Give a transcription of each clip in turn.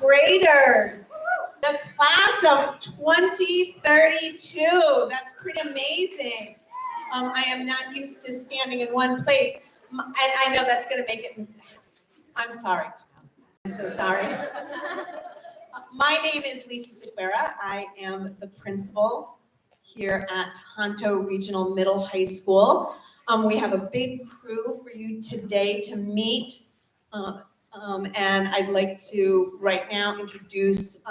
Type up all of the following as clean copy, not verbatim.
graders, the class of 2032. That's pretty amazing. I am not used to standing in one place. And I know that's going to make it, I'm sorry. I'm so sorry. My name is Lisa Sequeira. I am the principal here at Tohoto Regional Middle High School. We have a big crew for you today to meet. And I'd like to right now introduce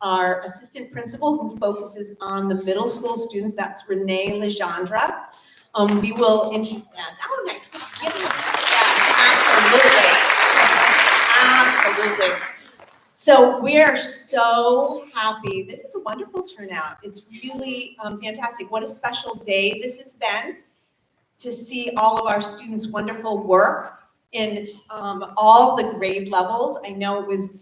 our assistant principal who focuses on the middle school students. That's Renee Legendre. We will introduce, oh nice, give me, yes, absolutely. Absolutely. So we are so happy. This is a wonderful turnout. It's really fantastic. What a special day this has been to see all of our students' wonderful work in all the grade levels. I know it was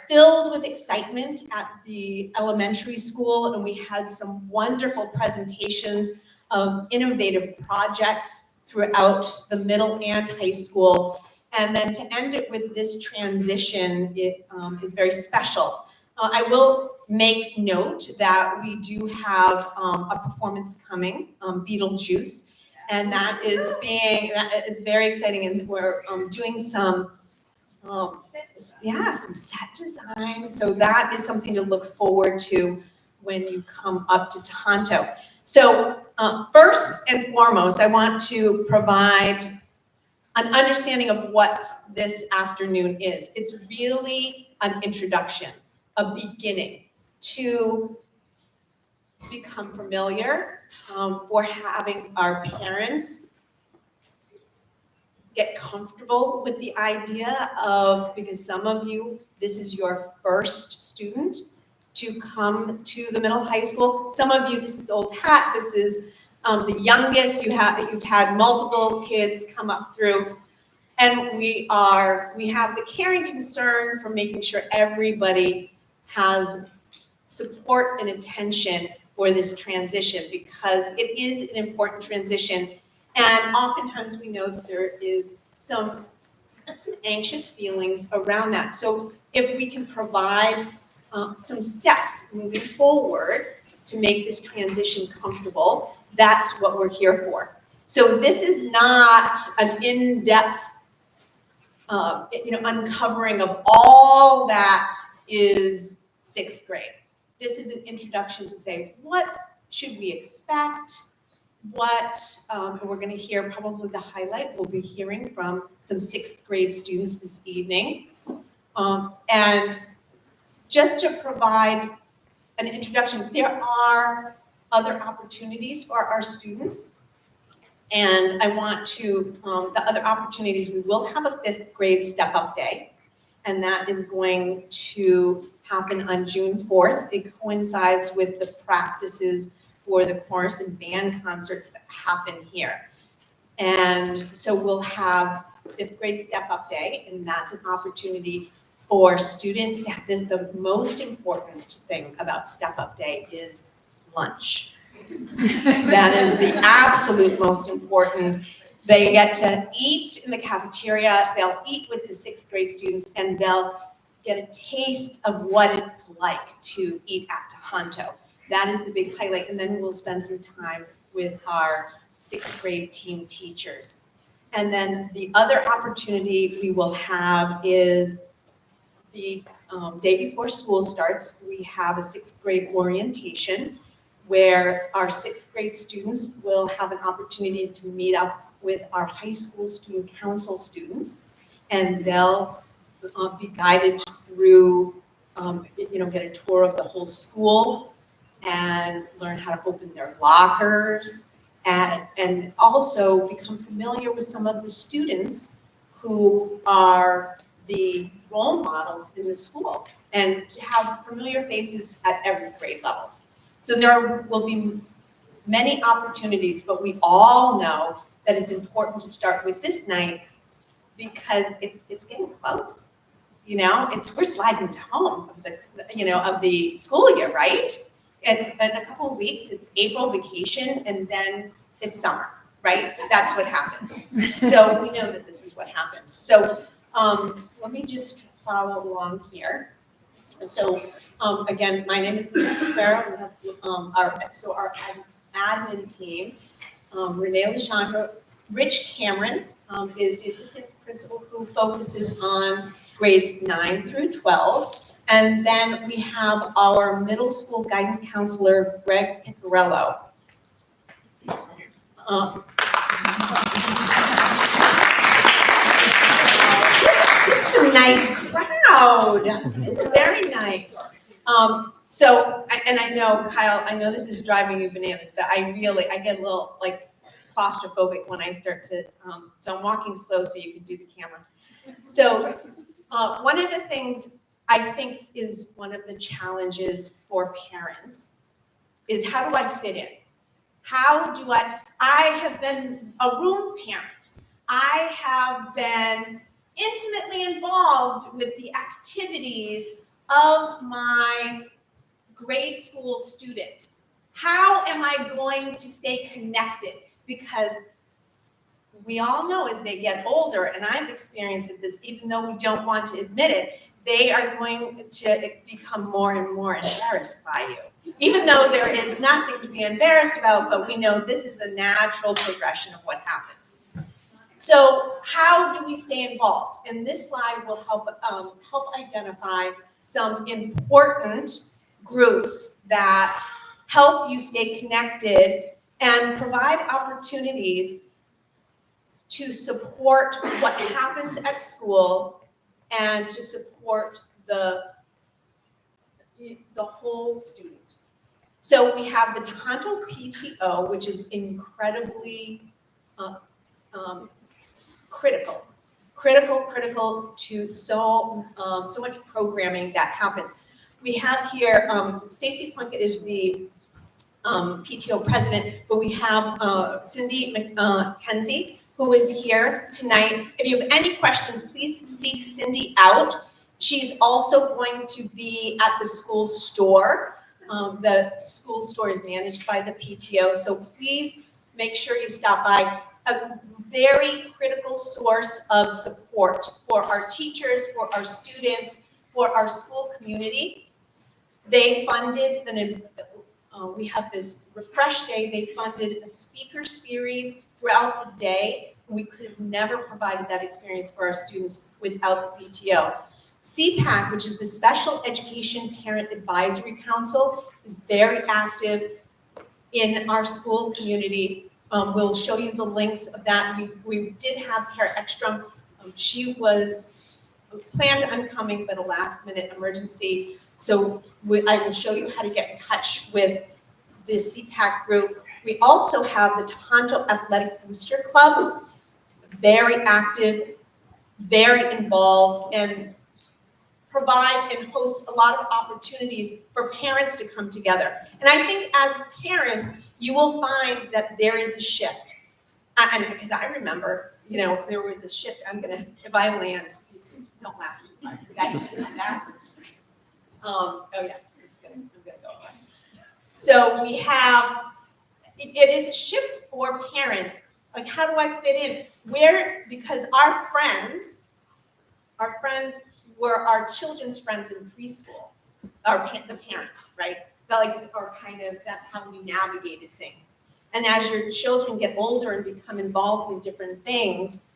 filled with excitement at the elementary school, and we had some wonderful presentations of innovative projects throughout the middle and high school. And then to end it with this transition, it is very special. I will make note that we do have a performance coming, Beetlejuice, and that is very exciting. And we're doing some, some set design. So that is something to look forward to when you come up to Tohoto. So first and foremost, I want to provide an understanding of what this afternoon is. It's really an introduction, a beginning to become familiar, for having our parents get comfortable with the idea of, because some of you, this is your first student to come to the middle high school. Some of you, this is old hat, this is the youngest, you've had multiple kids come up through. And we have the caring concern for making sure everybody has support and attention for this transition, because it is an important transition. And oftentimes we know that there is some anxious feelings around that. So if we can provide some steps moving forward to make this transition comfortable, that's what we're here for. So this is not an in-depth uncovering of all that is sixth grade. This is an introduction to say, what should we expect? And we're going to hear probably the highlight. We'll be hearing from some sixth grade students this evening. And just to provide an introduction, there are other opportunities for our students. And I want to, the other opportunities, we will have a fifth grade step-up day, and that is going to happen on June 4th. It coincides with the practices for the chorus and band concerts that happen here. And so we'll have fifth grade step-up day, and that's an opportunity for students to have the most important thing about step-up day is lunch. That is the absolute most important. They get to eat in the cafeteria, they'll eat with the sixth grade students, and they'll get a taste of what it's like to eat at Tohoto. That is the big highlight, and then we'll spend some time with our sixth grade team teachers. And then the other opportunity we will have is the day before school starts, we have a sixth grade orientation, where our sixth grade students will have an opportunity to meet up with our high school student council students, and they'll be guided through, get a tour of the whole school and learn how to open their lockers, and also become familiar with some of the students who are the role models in the school, and have familiar faces at every grade level. So there will be many opportunities, but we all know that it's important to start with this night because it's getting close. We're sliding to home of the school year, right? It's in a couple of weeks, it's April vacation, and then it's summer, right? That's what happens. So we know that this is what happens. So let me just follow along here. So again, my name is Lisa Sequeira. We have our admin team, Renee Alexandra, Rich Cameron is the assistant principal who focuses on grades 9 through 12. And then we have our middle school guidance counselor, Greg Picarello. This is a nice crowd. It's very nice. And I know, Kyle, I know this is driving you bananas, but I get a little like claustrophobic when I start to, so I'm walking slow so you can do the camera. So one of the things I think is one of the challenges for parents is, how do I fit in? How do I have been a room parent. I have been intimately involved with the activities of my grade school student. How am I going to stay connected? Because we all know as they get older, and I've experienced this, even though we don't want to admit it, they are going to become more and more embarrassed by you. Even though there is nothing to be embarrassed about, but we know this is a natural progression of what happens. So how do we stay involved? And this slide will help identify some important groups that help you stay connected and provide opportunities to support what happens at school and to support the whole student. So we have the Tohoto PTO, which is incredibly critical to so much programming that happens. We have here, Stacy Plunkett is the PTO president, but we have Cindy McKenzie, who is here tonight. If you have any questions, please seek Cindy out. She's also going to be at the school store. The school store is managed by the PTO, so please make sure you stop by. A very critical source of support for our teachers, for our students, for our school community. They funded we have this Refresh Day. They funded a speaker series throughout the day. We could have never provided that experience for our students without the PTO. CPAC, which is the Special Education Parent Advisory Council, is very active in our school community. We'll show you the links of that. We did have Kara Ekstrom. She was planned on coming, but a last-minute emergency. So I will show you how to get in touch with the CPAC group. We also have the Tohoto Athletic Booster Club, very active, very involved, and provide and host a lot of opportunities for parents to come together. And I think as parents, you will find that there is a shift. And because I remember, there was a shift. If I land, don't laugh. Oh yeah, I'm gonna go away. So we have, it is a shift for parents. Like, how do I fit in? Because our friends were our children's friends in preschool, the parents, right? That's how we navigated things. And as your children get older and become involved in different things,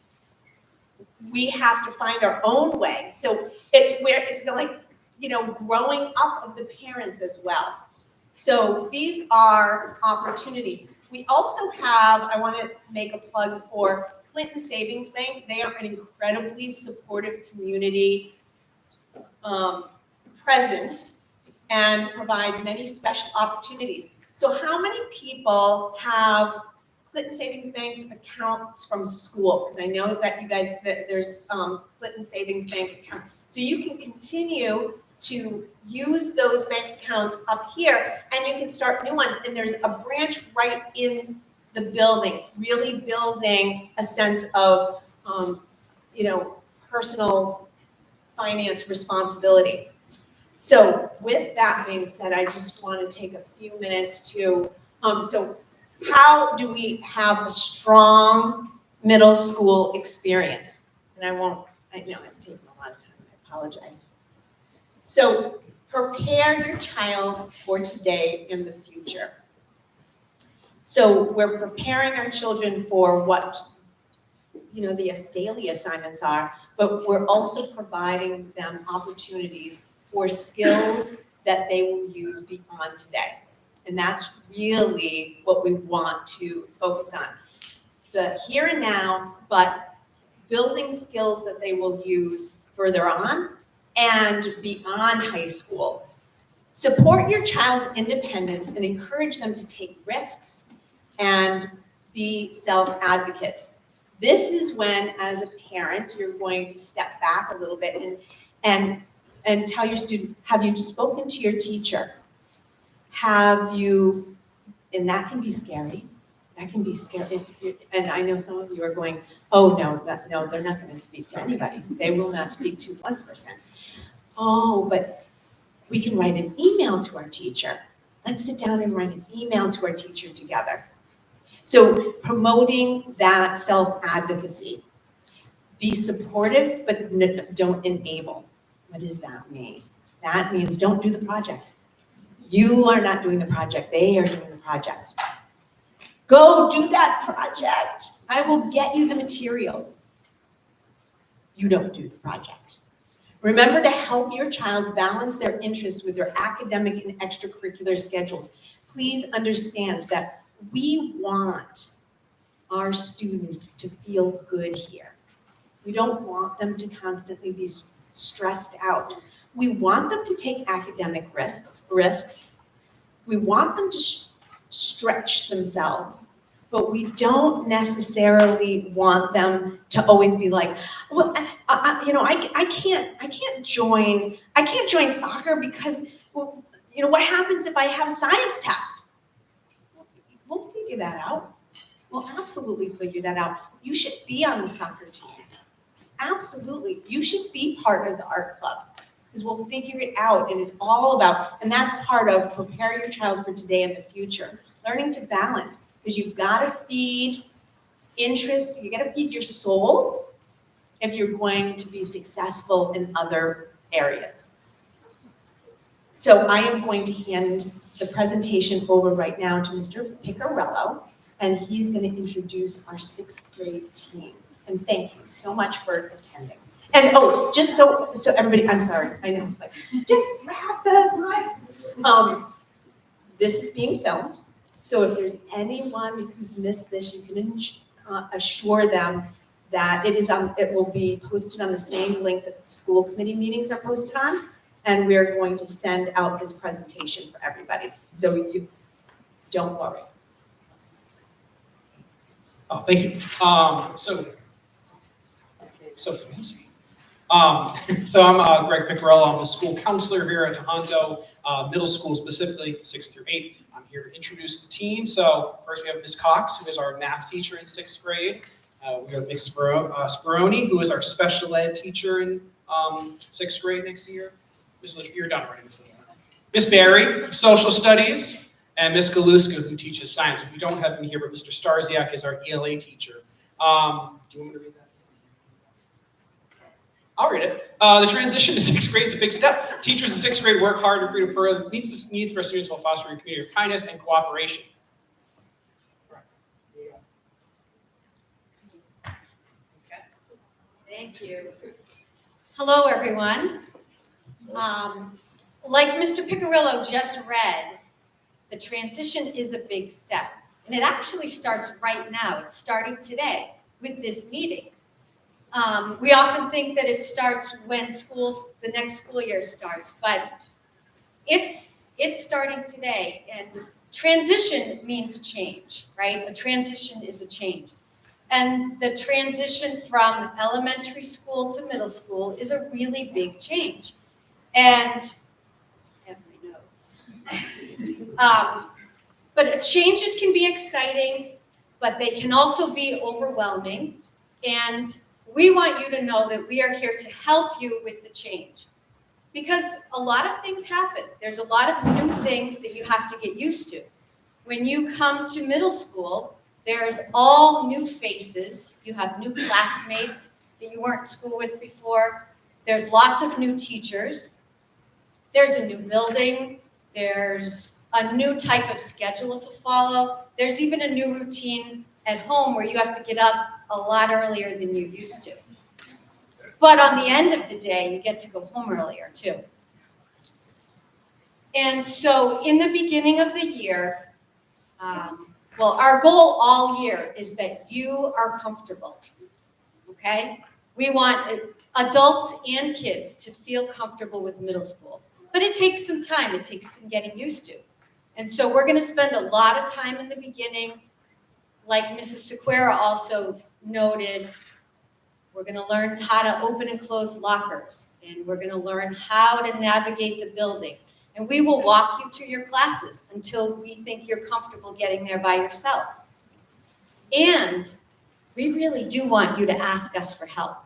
we have to find our own way. So it's growing up of the parents as well. So these are opportunities. We also have, I want to make a plug for Clinton Savings Bank. They are an incredibly supportive community presence and provide many special opportunities. So how many people have Clinton Savings Bank's accounts from school? Because I know that you guys, there's Clinton Savings Bank accounts. So you can continue to use those bank accounts up here, and you can start new ones. And there's a branch right in the building, really building a sense of, personal finance responsibility. So with that being said, I just want to take a few minutes to, so how do we have a strong middle school experience? And I know I've taken a lot of time, I apologize. So Prepare your child for today and the future. So we're preparing our children for what the daily assignments are, but we're also providing them opportunities for skills that they will use beyond today. And that's really what we want to focus on. The here and now, but building skills that they will use further on and beyond high school. Support your child's independence and encourage them to take risks and be self-advocates. This is when, as a parent, you're going to step back a little bit and tell your student, have you spoken to your teacher? Have you, and that can be scary. That can be scary. And I know some of you are going, oh, no, they're not going to speak to anybody. They will not speak to one person. Oh, but we can write an email to our teacher. Let's sit down and write an email to our teacher together. So promoting that self-advocacy. Be supportive, but don't enable. What does that mean? That means don't do the project. You are not doing the project. They are doing the project. Go do that project. I will get you the materials. You don't do the project. Remember to help your child balance their interests with their academic and extracurricular schedules. Please understand that we want our students to feel good here. We don't want them to constantly be stressed out. We want them to take academic risks. We want them to stretch themselves, but we don't necessarily want them to always be like, well, I can't join soccer because, well, what happens if I have a science test? We'll figure that out. We'll absolutely figure that out. You should be on the soccer team. Absolutely. You should be part of the art club because we'll figure it out, and it's all about, and that's part of prepare your child for today and the future. Learning to balance, because you've got to feed interest, you got to feed your soul if you're going to be successful in other areas. So I am going to hand the presentation over right now to Mr. Piccarello, and he's going to introduce our 6th grade team. And thank you so much for attending. And just so everybody, I'm sorry, I know, but just grab the mic. This is being filmed, so if there's anyone who's missed this, you can assure them that it will be posted on the same link that the school committee meetings are posted on, and we're going to send out this presentation for everybody, so you don't worry. Oh, thank you. So fancy. So I'm Greg Piccarello. I'm the school counselor here at Tohoto Middle School, specifically 6th through 8. I'm here to introduce the team. So first we have Ms. Cox, who is our math teacher in 6th grade. We have Ms. Speroni, who is our special ed teacher in 6th grade next year. You're done already, Ms. Little. Ms. Barry, social studies, and Ms. Galuska, who teaches science. We don't have him here, but Mr. Starziak is our ELA teacher. Do you want me to read that? I'll read it. The transition to 6th grade is a big step. Teachers in 6th grade work hard to create a program that meets the needs of our students while fostering a community of kindness and cooperation. Thank you. Hello, everyone. Like Mr. Piccarello just read, the transition is a big step. And it actually starts right now. It's starting today with this meeting. We often think that it starts when the next school year starts, but it's starting today. And transition means change, right? A transition is a change. And the transition from elementary school to middle school is a really big change. And I have my notes. But changes can be exciting, but they can also be overwhelming. And we want you to know that we are here to help you with the change. Because a lot of things happen. There's a lot of new things that you have to get used to. When you come to middle school, there's all new faces. You have new classmates that you weren't in school with before. There's lots of new teachers. There's a new building, there's a new type of schedule to follow. There's even a new routine at home where you have to get up a lot earlier than you used to. But on the end of the day, you get to go home earlier too. And so in the beginning of the year, our goal all year is that you are comfortable, okay? We want adults and kids to feel comfortable with middle school. But it takes some time, it takes some getting used to. And so we're gonna spend a lot of time in the beginning. Like Mrs. Sequeira also noted, we're gonna learn how to open and close lockers, and we're gonna learn how to navigate the building. And we will walk you to your classes until we think you're comfortable getting there by yourself. And we really do want you to ask us for help,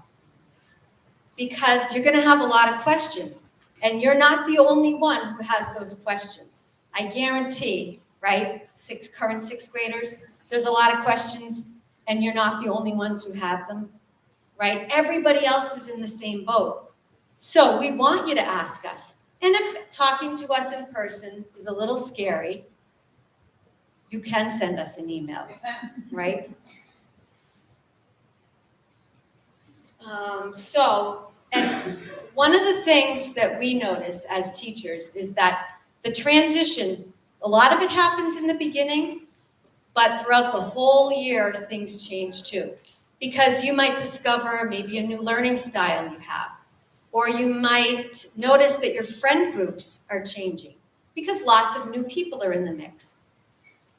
because you're gonna have a lot of questions, and you're not the only one who has those questions. I guarantee, right, current sixth graders, there's a lot of questions, and you're not the only ones who have them, right? Everybody else is in the same boat. So we want you to ask us. And if talking to us in person is a little scary, you can send us an email, right? And one of the things that we notice as teachers is that the transition, a lot of it happens in the beginning, but throughout the whole year, things change too. Because you might discover maybe a new learning style you have, or you might notice that your friend groups are changing because lots of new people are in the mix.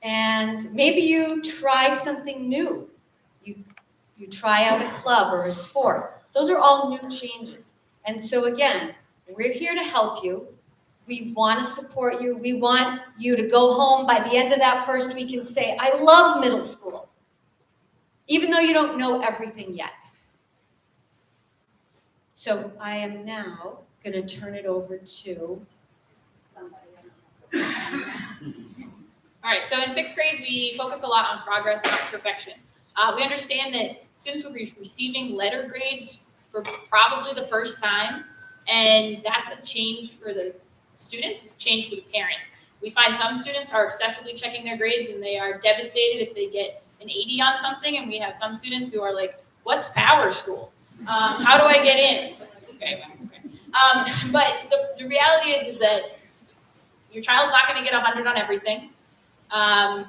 And maybe you try something new. You try out a club or a sport. Those are all new changes. And so again, we're here to help you. We want to support you. We want you to go home by the end of that first week and say, I love middle school, even though you don't know everything yet. So I am now going to turn it over to somebody else. All right, so in sixth grade, we focus a lot on progress, not perfection. We understand that students will be receiving letter grades for probably the first time, and that's a change for the students, it's a change for the parents. We find some students are obsessively checking their grades and they are devastated if they get an 80 on something, and we have some students who are like, what's Power School? How do I get in? Okay. But the reality is that your child's not gonna get 100 on everything, and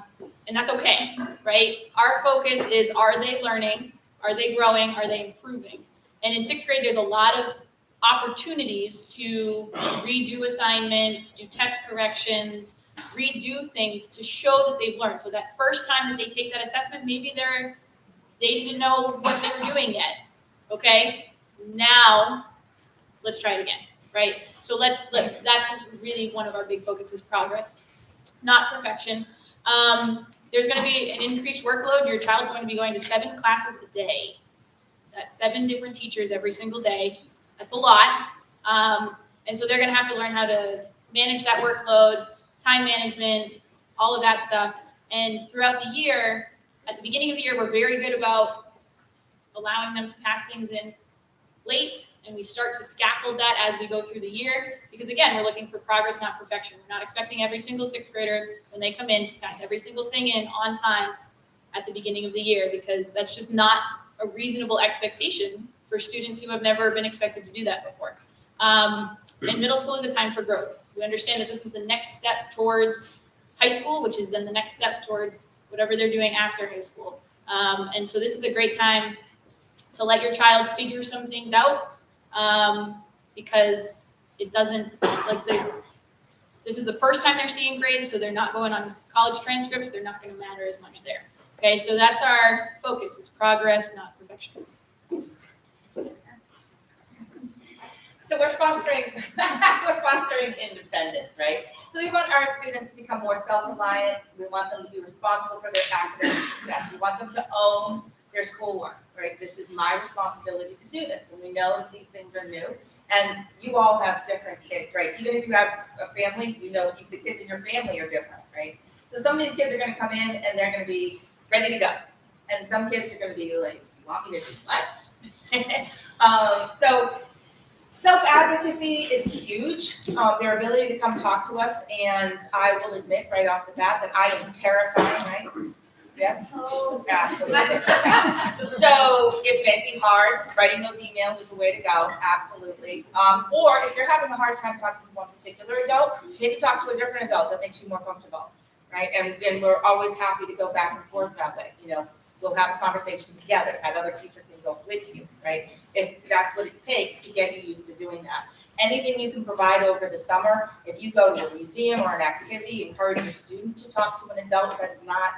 that's okay, right? Our focus is, are they learning? Are they growing? Are they improving? And in sixth grade, there's a lot of opportunities to redo assignments, do test corrections, redo things to show that they've learned. So that first time that they take that assessment, maybe they didn't know what they were doing yet. Okay, now let's try it again, right? So that's really one of our big focuses: progress, not perfection. There's going to be an increased workload. Your child's going to be going to 7 classes a day. That's 7 different teachers every single day. That's a lot. And so they're going to have to learn how to manage that workload, time management, all of that stuff. And throughout the year, at the beginning of the year, we're very good about allowing them to pass things in late, and we start to scaffold that as we go through the year, because again, we're looking for progress, not perfection. We're not expecting every single sixth grader when they come in to pass every single thing in on time at the beginning of the year, because that's just not a reasonable expectation for students who have never been expected to do that before. And middle school is a time for growth. We understand that this is the next step towards high school, which is then the next step towards whatever they're doing after high school. And so this is a great time to let your child figure some things out, because it doesn't, this is the first time they're seeing grades, so they're not going on college transcripts, they're not going to matter as much there. Okay, so that's our focus, is progress, not perfection. So we're fostering independence, right? So we want our students to become more self-reliant. We want them to be responsible for their academic success. We want them to own their schoolwork, right? This is my responsibility to do this. And we know that these things are new. And you all have different kids, right? Even if you have a family, you know the kids in your family are different, right? So some of these kids are going to come in and they're going to be ready to go. And some kids are going to be like, you want me to do what? Self-advocacy is huge, their ability to come talk to us, and I will admit right off the bat that I am terrifying, right? Yes? Oh, absolutely. So it may be hard, writing those emails is the way to go, absolutely. Or if you're having a hard time talking to one particular adult, maybe talk to a different adult that makes you more comfortable, right? And we're always happy to go back and forth that way, you know. We'll have a conversation together, that other teacher can go with you, right? If that's what it takes to get you used to doing that. Anything you can provide over the summer, if you go to a museum or an activity, encourage your student to talk to an adult that's not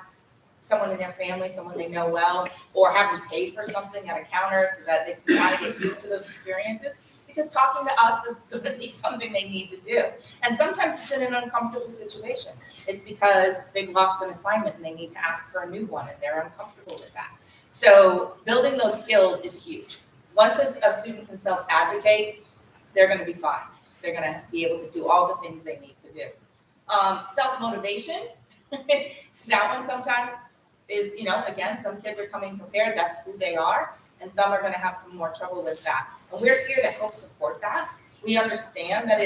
someone in their family, someone they know well, or have them pay for something at a counter so that they can kind of get used to those experiences. Because talking to us is going to be something they need to do. And sometimes it's in an uncomfortable situation. It's because they've lost an assignment and they need to ask for a new one and they're uncomfortable with that. So building those skills is huge. Once a student can self-advocate, they're going to be fine. They're going to be able to do all the things they need to do. Self-motivation, that one sometimes is, you know, again, some kids are coming prepared, that's who they are, and some are going to have some more trouble with that. And we're here to help support that. We understand that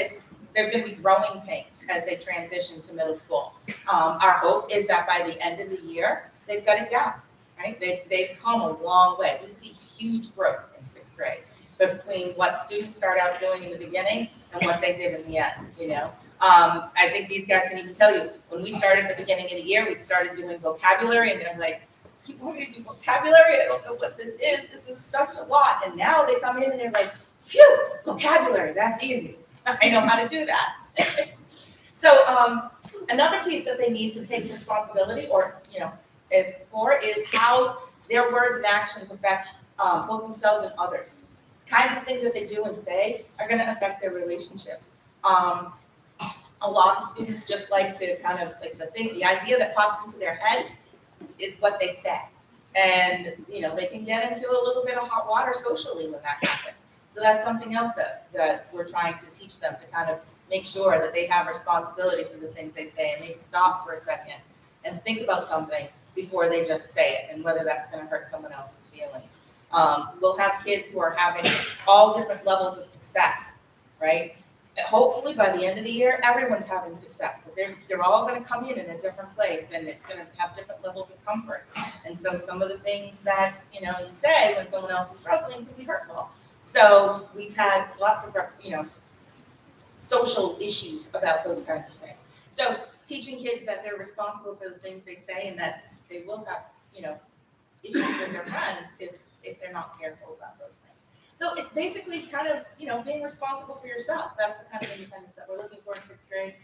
there's going to be growing pains as they transition to middle school. Our hope is that by the end of the year, they've got it down, right? They've come a long way. We see huge growth in 6th grade, but between what students start out doing in the beginning and what they did in the end, you know. I think these guys can even tell you, when we started at the beginning of the year, we started doing vocabulary, and they're like, you want me to do vocabulary? I don't know what this is. This is such a lot. And now they come in and they're like, phew, vocabulary, that's easy. I know how to do that. So another piece that they need to take responsibility for is how their words and actions affect both themselves and others. Kinds of things that they do and say are going to affect their relationships. A lot of students just like to kind of like the idea that pops into their head is what they say. And, you know, they can get into a little bit of hot water socially when that happens. So that's something else that we're trying to teach them, to kind of make sure that they have responsibility for the things they say, and maybe stop for a second and think about something before they just say it, and whether that's going to hurt someone else's feelings. We'll have kids who are having all different levels of success, right? Hopefully by the end of the year, everyone's having success, but they're all going to come in a different place, and it's going to have different levels of comfort. And so some of the things that, you know, you say when someone else is struggling can be hurtful. So we've had lots of, you know, social issues about those kinds of things. So teaching kids that they're responsible for the things they say, and that they will have, you know, issues with their friends if they're not careful about those things. So it's basically kind of, you know, being responsible for yourself. That's the kind of independence that we're looking for in 6th grade.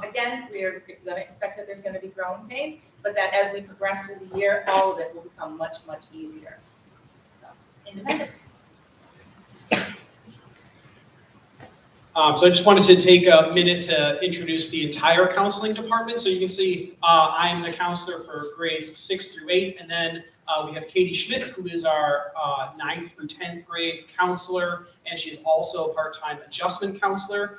Again, we're going to expect that there's going to be growing pains, but that as we progress through the year, all of it will become much, much easier. So, independence. So I just wanted to take a minute to introduce the entire counseling department. So you can see I'm the counselor for grades 6 through 8, and then we have Katie Schmidt, who is our 9th through 10th grade counselor, and she's also a part-time adjustment counselor.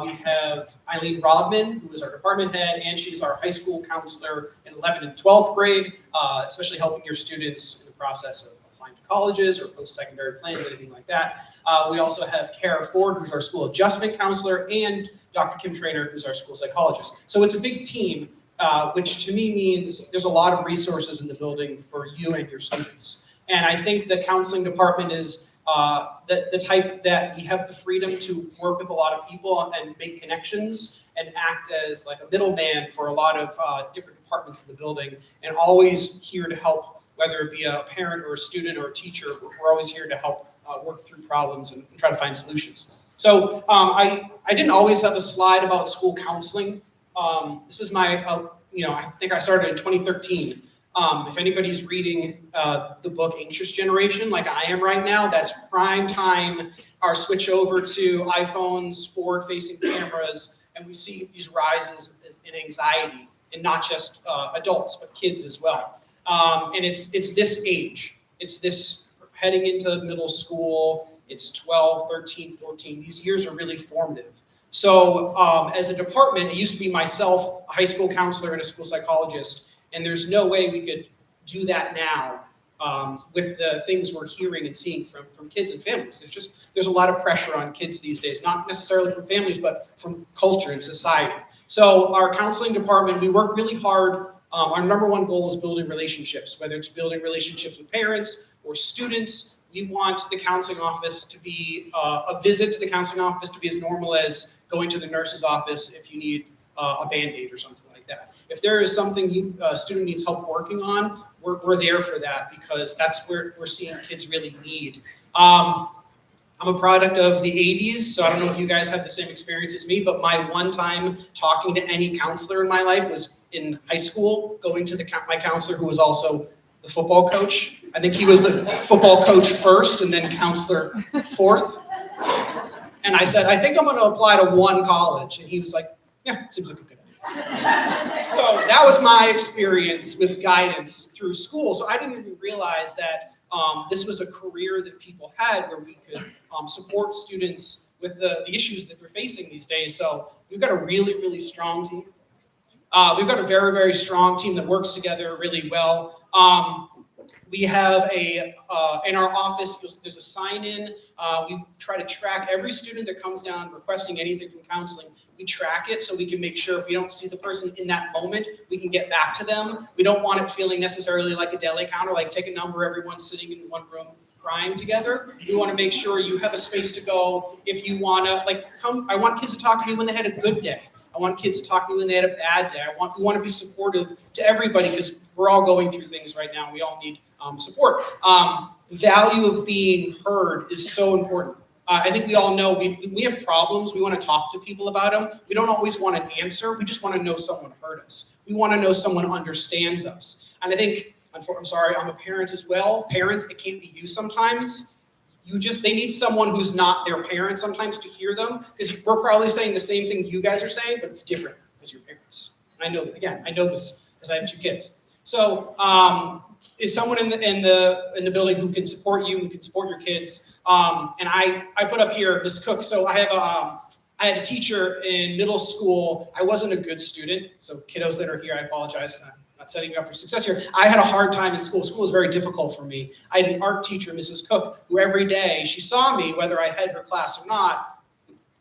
We have Eileen Rodman, who is our department head, and she's our high school counselor in 11th and 12th grade, especially helping your students in the process of applying to colleges or post-secondary plans, anything like that. We also have Kara Ford, who's our school adjustment counselor, and Dr. Kim Trainer, who's our school psychologist. So it's a big team, which to me means there's a lot of resources in the building for you and your students. And I think the counseling department is the type that we have the freedom to work with a lot of people and make connections and act as like a middleman for a lot of different departments of the building, and always here to help, whether it be a parent or a student or a teacher. We're always here to help work through problems and try to find solutions. So I didn't always have a slide about school counseling. This is my, I think I started in 2013. If anybody's reading the book Anxious Generation, like I am right now, that's prime time, our switch over to iPhones, forward-facing cameras, and we see these rises in anxiety, and not just adults, but kids as well. And it's this age. It's this heading into middle school. It's 12, 13, 14. These years are really formative. So as a department, it used to be myself, a high school counselor, and a school psychologist, and there's no way we could do that now with the things we're hearing and seeing from kids and families. There's a lot of pressure on kids these days, not necessarily from families, but from culture and society. So our counseling department, we work really hard. Our number one goal is building relationships, whether it's building relationships with parents or students. We want the counseling office to be, a visit to the counseling office to be as normal as going to the nurse's office if you need a Band-Aid or something like that. If there is something a student needs help working on, we're there for that, because that's where we're seeing kids really need. I'm a product of the 80s, so I don't know if you guys have the same experience as me, but my one time talking to any counselor in my life was in high school, going to my counselor who was also the football coach. I think he was the football coach first and then counselor fourth. And I said, I think I'm gonna apply to one college. And he was like, yeah, seems like a good idea. So that was my experience with guidance through school. So I didn't even realize that this was a career that people had where we could support students with the issues that they're facing these days. So we've got a really, really strong team. We've got a very, very strong team that works together really well. We have in our office, there's a sign-in. We try to track every student that comes down requesting anything from counseling. We track it so we can make sure if we don't see the person in that moment, we can get back to them. We don't want it feeling necessarily like a deli counter, like take a number, everyone's sitting in one room crying together. We want to make sure you have a space to go. If you want to, I want kids to talk to me when they had a good day. I want kids to talk to me when they had a bad day. We want to be supportive to everybody, because we're all going through things right now. We all need support. The value of being heard is so important. I think we all know we have problems. We want to talk to people about them. We don't always want an answer. We just want to know someone heard us. We want to know someone understands us. And I think, I'm sorry, I'm a parent as well. Parents, it can't be you sometimes. They need someone who's not their parent sometimes to hear them, because we're probably saying the same thing you guys are saying, but it's different as your parents. And I know that, again, I know this because I have 2 kids. So is someone in the building who can support you, who can support your kids. And I put up here Ms. Cook. So I had a teacher in middle school. I wasn't a good student. So kiddos that are here, I apologize. I'm not setting you up for success here. I had a hard time in school. School was very difficult for me. I had an art teacher, Mrs. Cook, who every day she saw me, whether I had her class or not,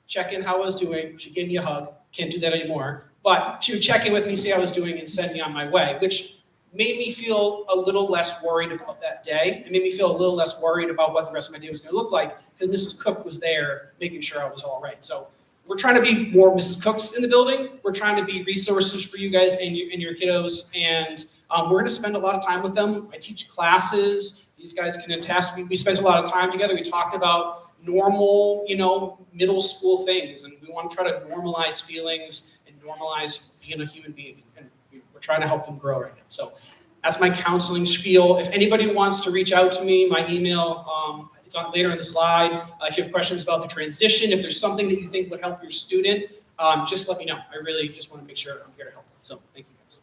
check in how I was doing. She gave me a hug. Can't do that anymore. But she would check in with me, see how I was doing, and send me on my way, which made me feel a little less worried about that day. It made me feel a little less worried about what the rest of my day was going to look like, because Mrs. Cook was there making sure I was all right. So we're trying to be more Mrs. Cooks in the building. We're trying to be resources for you guys and your kiddos. And we're going to spend a lot of time with them. I teach classes. These guys can attest. We spent a lot of time together. We talked about normal, middle school things. And we want to try to normalize feelings and normalize being a human being. And we're trying to help them grow right now. So that's my counseling spiel. If anybody wants to reach out to me, my email, it's on later in the slide. If you have questions about the transition, if there's something that you think would help your student, just let me know. I really just want to make sure I'm here to help them. So thank you guys.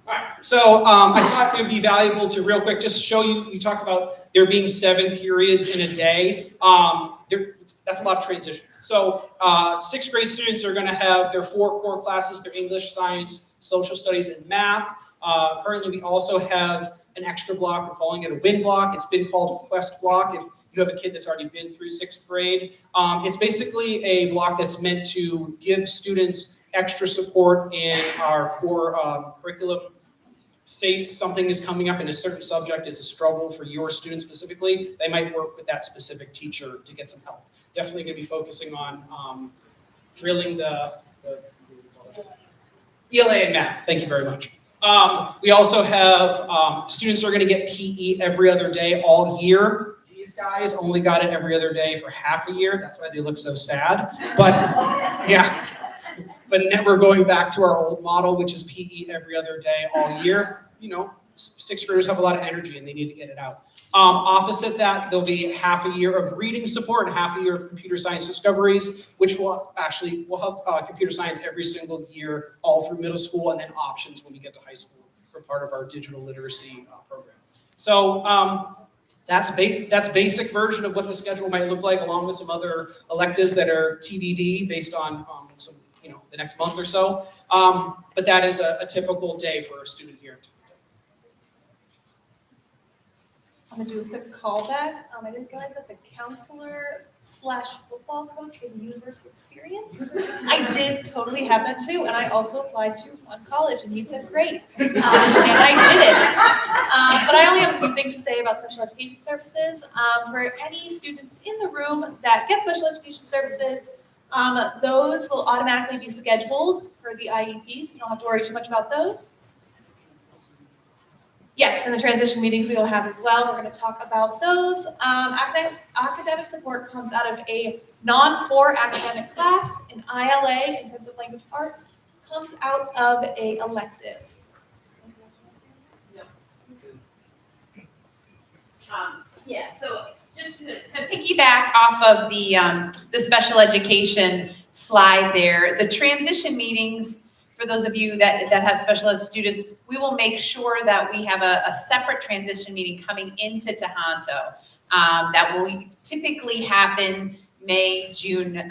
All right, so I thought it would be valuable to real quick just show you, you talk about there being 7 periods in a day. That's a lot of transitions. So 6th grade students are going to have their 4 core classes, their English, science, social studies, and math. Currently, we also have an extra block. We're calling it a WIN block. It's been called a Quest block if you have a kid that's already been through 6th grade. It's basically a block that's meant to give students extra support in our core curriculum. Say something is coming up in a certain subject is a struggle for your student specifically, they might work with that specific teacher to get some help. Definitely going to be focusing on drilling the ELA and math. Thank you very much. We also have students are going to get PE every other day all year. These guys only got it every other day for half a year. That's why they look so sad. But yeah. But now we're going back to our old model, which is PE every other day all year. 6th graders have a lot of energy and they need to get it out. Opposite that, there'll be half a year of reading support and half a year of computer science discoveries, which we'll have computer science every single year all through middle school, and then options when we get to high school for part of our digital literacy program. So that's basic version of what the schedule might look like, along with some other electives that are TBD based on some the next month or so. But that is a typical day for a student here. I'm gonna do a quick callback. I didn't realize that the counselor/football coach was a university experience. I did totally have that too, and I also applied to one college, and he said great, and I did it. But I only have a few things to say about special education services. For any students in the room that get special education services, those will automatically be scheduled per the IEP, so you don't have to worry too much about those. Yes, and the transition meetings we will have as well. We're going to talk about those. Academic support comes out of a non-core academic class. An ILA, Intensive Language Arts, comes out of a elective. Yeah, so just to piggyback off of the special education slide there, the transition meetings, for those of you that have special ed students, we will make sure that we have a separate transition meeting coming into Tohoto. That will typically happen May, June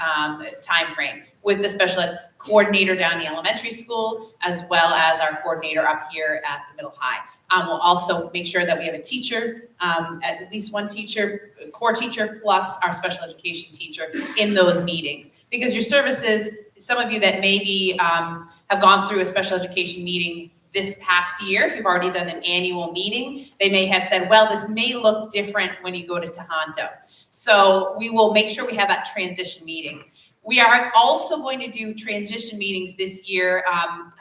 timeframe with the special ed coordinator down in the elementary school, as well as our coordinator up here at the middle high. We'll also make sure that we have a teacher, at least one teacher, core teacher, plus our special education teacher in those meetings. Because your services, some of you that maybe have gone through a special education meeting this past year, if you've already done an annual meeting, they may have said, well, this may look different when you go to Tohoto. So we will make sure we have that transition meeting. We are also going to do transition meetings this year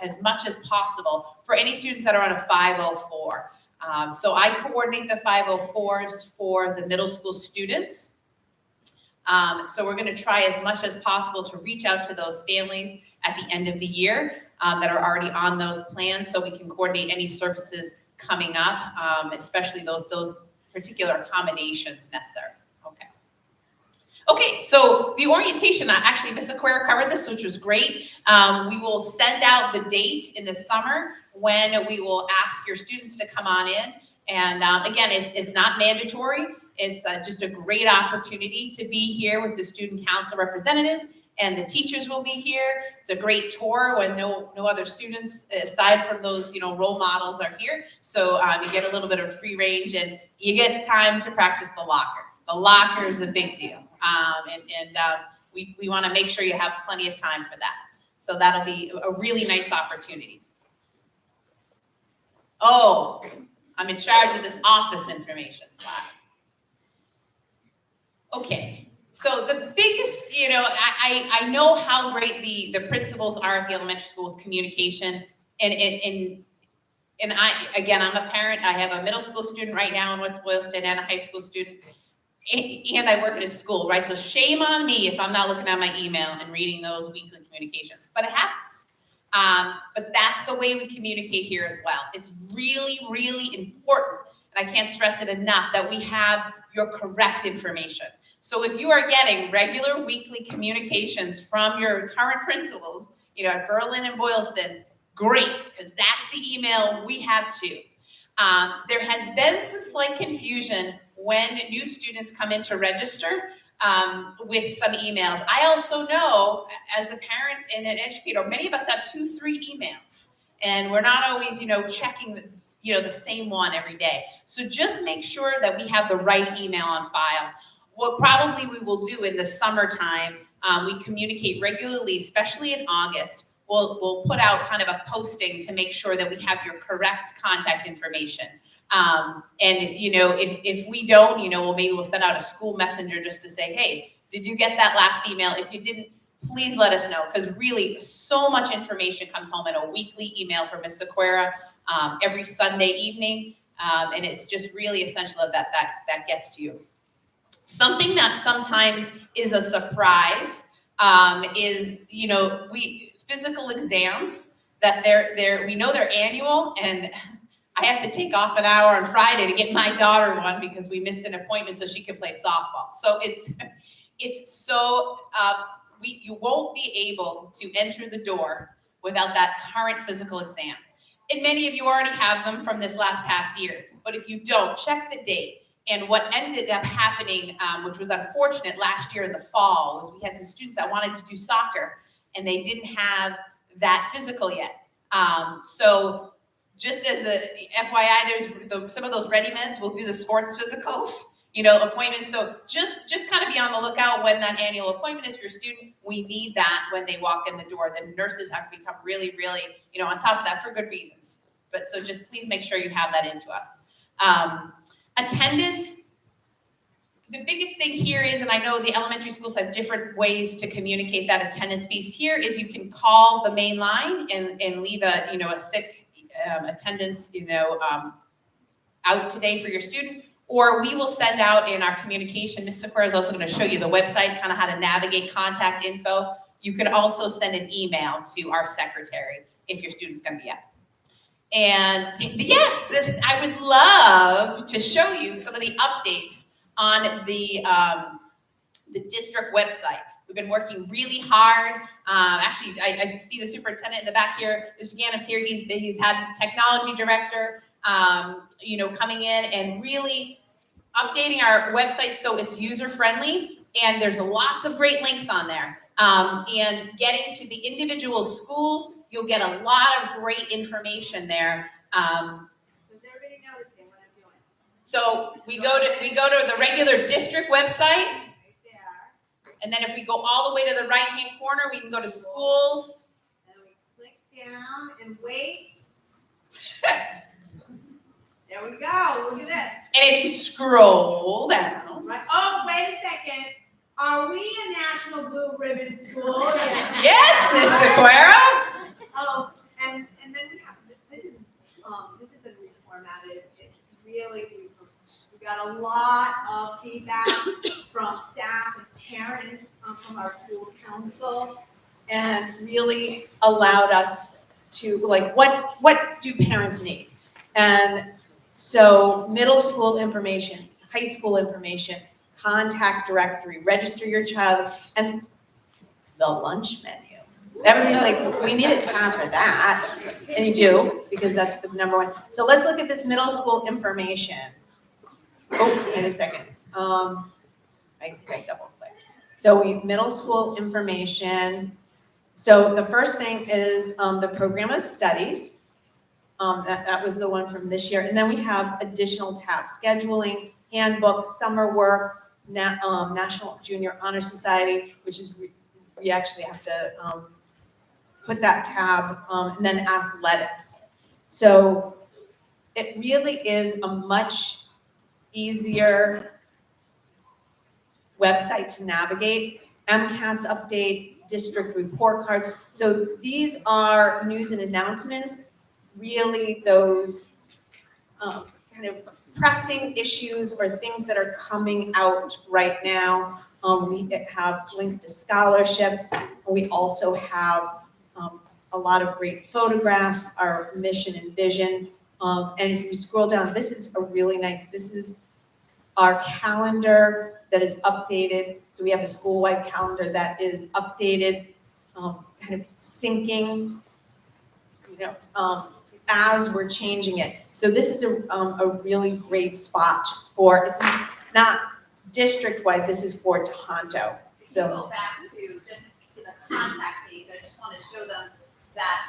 as much as possible for any students that are on a 504. So I coordinate the 504s for the middle school students. So we're going to try as much as possible to reach out to those families at the end of the year that are already on those plans, so we can coordinate any services coming up, especially those particular accommodations necessary. Okay, so the orientation, actually Ms. Aquera covered this, which was great. We will send out the date in the summer when we will ask your students to come on in. And again, it's not mandatory. It's just a great opportunity to be here with the student council representatives, and the teachers will be here. It's a great tour when no other students, aside from those, role models, are here. So you get a little bit of free range, and you get time to practice the locker. The locker is a big deal. We want to make sure you have plenty of time for that. So that'll be a really nice opportunity. Oh, I'm in charge of this office information slide. Okay, so the biggest, I know how great the principals are at the elementary school with communication, and I'm a parent. I have a middle school student right now in West Boylston and a high school student. And I work at a school, right? So shame on me if I'm not looking at my email and reading those weekly communications, but it happens. But that's the way we communicate here as well. It's really, really important, and I can't stress it enough, that we have your correct information. So if you are getting regular weekly communications from your current principals, at Berlin and Boylston, great, because that's the email we have too. There has been some slight confusion when new students come in to register with some emails. I also know, as a parent and an educator, many of us have 2-3 emails, and we're not always, checking the same one every day. So just make sure that we have the right email on file. What probably we will do in the summertime, we communicate regularly, especially in August. We'll put out kind of a posting to make sure that we have your correct contact information. And if we don't, we'll send out a school messenger just to say, hey, did you get that last email? If you didn't, please let us know, because really so much information comes home in a weekly email from Ms. Aquera every Sunday evening, and it's just really essential that gets to you. Something that sometimes is a surprise is, physical exams, that we know they're annual, and I have to take off an hour on Friday to get my daughter one because we missed an appointment so she can play softball. So you won't be able to enter the door without that current physical exam. And many of you already have them from this past year, but if you don't, check the date. And what ended up happening, which was unfortunate last year in the fall, was we had some students that wanted to do soccer and they didn't have that physical yet. So just as a FYI, there's some of those ready meds will do the sports physicals, appointments. So just kind of be on the lookout when that annual appointment is for your student. We need that when they walk in the door. The nurses have become really, really, on top of that for good reasons. But so just please make sure you have that into us. Attendance. The biggest thing here is, and I know the elementary schools have different ways to communicate that attendance piece. Here is you can call the main line and leave a sick attendance, out today for your student, or we will send out in our communication. Ms. Sequeira is also going to show you the website, kind of how to navigate contact info. You can also send an email to our secretary if your student's going to be out. And yes, I would love to show you some of the updates on the district website. We've been working really hard. Actually, I see the superintendent in the back here. Mr. Ganim's here. He's had the technology director, coming in and really updating our website so it's user friendly. And there's lots of great links on there. And getting to the individual schools, you'll get a lot of great information there. So is everybody noticing what I'm doing? So we go to the regular district website, Right there. and then if we go all the way to the right-hand corner, we can go to schools. And we click down and wait. There we go. Look at this. And if you scroll down, Right. Oh, wait a second. Are we a national blue ribbon school? yes, Ms. Sequeira. Oh, and then we have this has been reformatted. It really we got a lot of feedback from staff and parents from our school council, And really allowed us to, what do parents need? And so middle school information, high school information, contact directory, register your child, and the lunch menu. Everybody's like, we need a tab for that, and you do, because that's the number one. So let's look at this middle school information. Oh, wait a second. I think I double clicked. So middle school information. So the first thing is the program of studies. That was the one from this year. And then we have additional tabs: scheduling, handbooks, summer work, National Junior Honor Society, which is, we actually have to put that tab, and then athletics. So it really is a much easier website to navigate. MCAS update, district report cards. So these are news and announcements, really those kind of pressing issues or things that are coming out right now. We have links to scholarships. We also have a lot of great photographs, our mission and vision. And if you scroll down, this is a really nice, this is our calendar that is updated. So we have a school-wide calendar that is updated, kind of syncing, as we're changing it. So this is a really great spot for, it's not district-wide, this is for Tohoto. If you go back to the contact page, I just want to show them that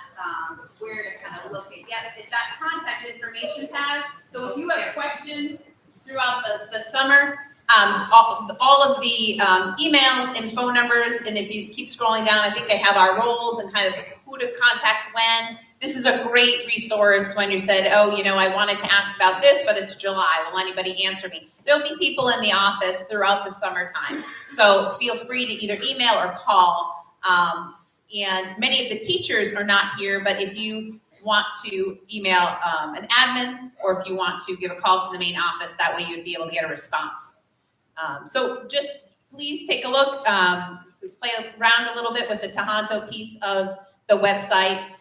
where to kind of locate. Yeah, it's that contact information tab. So if you have questions throughout the summer, all of the emails and phone numbers, and if you keep scrolling down, I think they have our roles and kind of who to contact when. This is a great resource when you said, oh, I wanted to ask about this, but it's July. Will anybody answer me? There'll be people in the office throughout the summertime. So feel free to either email or call. And many of the teachers are not here, but if you want to email an admin, or if you want to give a call to the main office, that way you'd be able to get a response. So just please take a look, play around a little bit with the Tohoto piece of the website.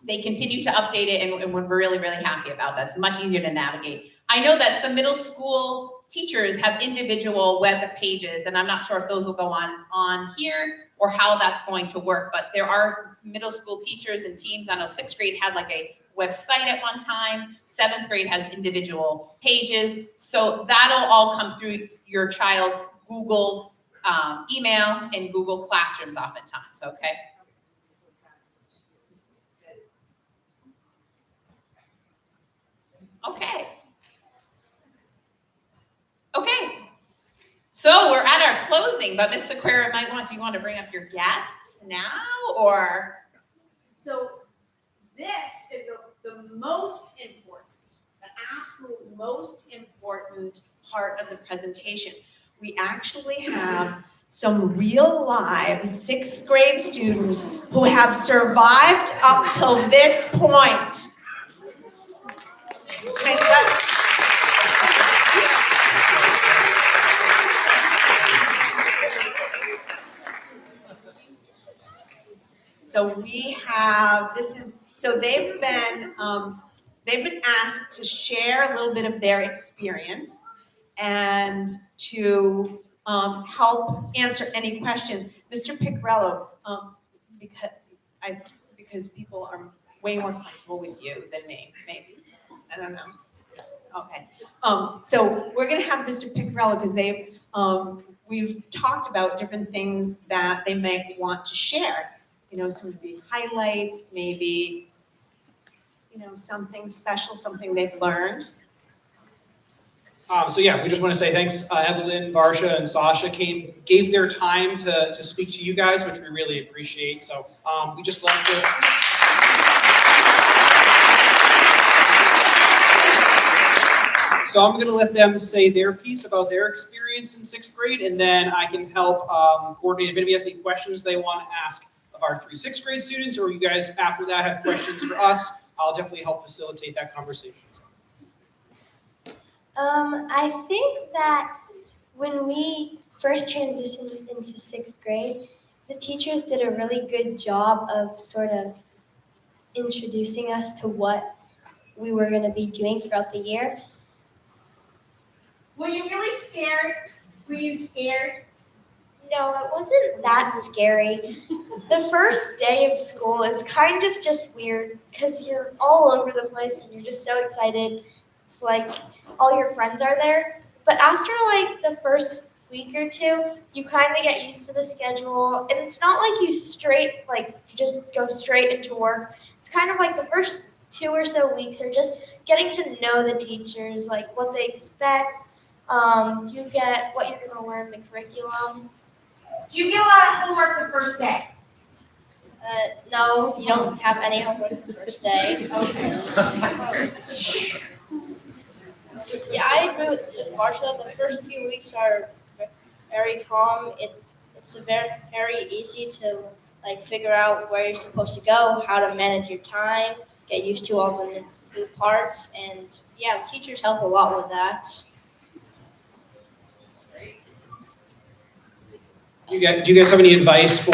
They continue to update it, and we're really, really happy about that. It's much easier to navigate. I know that some middle school teachers have individual web pages, and I'm not sure if those will go on here or how that's going to work, but there are middle school teachers and teams. I know 6th grade had like a website at one time. 7th grade has individual pages. So that'll all come through your child's Google email and Google Classrooms oftentimes, okay? Okay. Okay. So we're at our closing, but Ms. Sequeira do you want to bring up your guests now or? So this is the most important, the absolute most important part of the presentation. We actually have some real live 6th grade students who have survived up till this point. And so we have, so they've been asked to share a little bit of their experience and to help answer any questions. Mr. Picciarello, because people are way more comfortable with you than me, maybe. I don't know. Okay. So we're gonna have Mr. Picciarello because we've talked about different things that they may want to share. You know, some maybe highlights, maybe, you know, something special, something they've learned. So yeah, we just want to say thanks, Evelyn, Varsha, and Sasha gave their time to speak to you guys, which we really appreciate. So we just love to. So I'm going to let them say their piece about their experience in 6th grade, and then I can help coordinate if anybody has any questions they want to ask of our 3 6th grade students, or you guys after that have questions for us. I'll definitely help facilitate that conversation. I think that when we first transitioned into 6th grade, the teachers did a really good job of sort of introducing us to what we were going to be doing throughout the year. Were you really scared? Were you scared? No, it wasn't that scary. The first day of school is kind of just weird because you're all over the place and you're just so excited. It's like all your friends are there. But after like the first week or two, you kind of get used to the schedule. And it's not like you just go straight into work. It's kind of like the first 2 or so weeks are just getting to know the teachers, like what they expect. You get what you're going to learn, the curriculum. Do you get a lot of homework the first day? No, you don't have any homework the first day. Yeah, I agree with Marsha. The first few weeks are very calm. It's very easy to like figure out where you're supposed to go, how to manage your time, get used to all the new parts, and yeah, the teachers help a lot with that. Do you guys have any advice for?